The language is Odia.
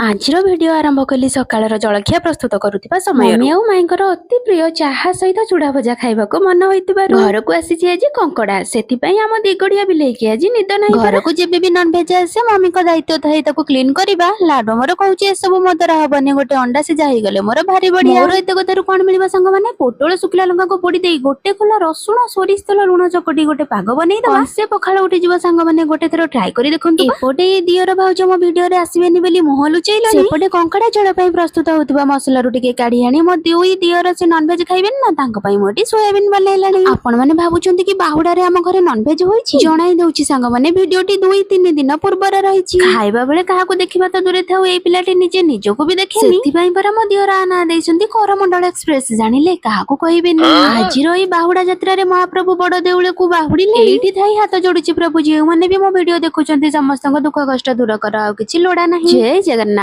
ଆଜିର ଭିଡିଓ ଆରମ୍ଭ କଲି ସକାଳର ଜଳଖିଆ ପ୍ରସ୍ତୁତ କରୁଥିବା ସମୟ। ମମି ଆଉ ମାଇଙ୍କର ଅତି ପ୍ରିୟ ଚାହା ସହିତ ଚୁଡା ଭଜା ଖାଇବାକୁ ମନ ହୋଇଥିବାରୁ ଘରକୁ ଆସିଛି ଆଜି କଙ୍କଡା। ସେଥିପାଇଁ ଆମ ଦିଗଡିଆ ବିଲେଇକି ଆଜି ନିଦ ନାହିଁ। ଘରକୁ ଯେବେ ବି ନନଭେଜ ଆସେ ମମିଙ୍କ ଦାୟିତ୍ୱ ଥାଏ ତାକୁ କ୍ଲିନ କରିବା। ଲାଡୁ ମୋର କହୁଛି ଏସବୁ ମୋ ଦ୍ୱାରା ହବନି, ଗୋଟେ ଅଣ୍ଡା ସିଝା ହେଇଗଲେ ମୋର ଭାରି ବଢିଆ। ମୋର ଏତେ କଥାରୁ କଣ ମିଳିବ ସାଙ୍ଗମାନେ? ପୋଟଳ ଶୁଖିଲା ଲଙ୍କାକୁ ପୋଡି ଦେଇ ଗୋଟେ ଖୋଲା ରସୁଣ ସୋରିଷ ତେଲ ଲୁଣ ଚକଟି ଗୋଟେ ପାଗ ବନେଇଦବା। କଂସେ ପଖାଳ ଉଠିଯିବ ସାଙ୍ଗମାନେ, ଗୋଟେ ଥର ଟ୍ରାଏ କରି ଦେଖନ୍ତୁ। ଏପଟେ ଦିଅର ଭାଉଜ ମୋ ଭିଡିଓରେ ଆସିବେନି ବୋଲି ମୁହଁ ଲୁଚେଇଲେଣି, ସେପଟେ କଙ୍କଡା ଝୋଳ ପାଇଁ ପ୍ରସ୍ତୁତ ହଉଥିବା ମସଲାରୁ ଟିକେ କାଢି ଆଣି ମୋ ଦୁଇ ଦିଅର ସେ ନନଭେଜ ଖାଇବେନି ନା, ତାଙ୍କ ପାଇଁ ମୁଁ ଏଠି ସୋୟାବିନ ବନେଇଲାଣି। ଆପଣ ମାନେ ଭାବୁଛନ୍ତି କି ବାହୁଡାରେ ଆମ ଘରେ ନନଭେଜ ହୋଇଛି? ଜଣାଇ ଦଉଛି ସାଙ୍ଗମାନେ, ଭିଡିଓଟି 2-3 ଦିନ ପୂର୍ବର ରହିଛି। ଖାଇବା ବେଳେ କାହାକୁ ଦେଖିବା ତ ଦୂରେ ଥାଉ, ଏଇ ପିଲାଟି ନିଜେ ନିଜକୁ ବି ଦେଖେନି। ସେଥିପାଇଁ ପରା ମୋ ଦିଅର ନାଁ ଦେଇଛନ୍ତି କରମଣ୍ଡଳ ଏକ୍ସପ୍ରେସ। ଜାଣିଲେ କାହାକୁ କହିବେନି। ଆଜିର ଏଇ ବାହୁଡା ଯାତ୍ରାରେ ମହାପ୍ରଭୁ ବଡ ଦେଉଳକୁ ବାହୁଡିଲେ। ଏଇଠି ଥାଇ ହାତ ଯୋଡୁଛି ପ୍ରଭୁ, ଯେଉଁମାନେ ବି ମୋ ଭିଡିଓ ଦେଖୁଛନ୍ତି ସମସ୍ତଙ୍କ ଦୁଃଖ କଷ୍ଟ ଦୂର କର, ଆଉ କିଛି ଲୋଡା ନାହିଁ। ଜୟ ଜଗନ୍ନାଥ।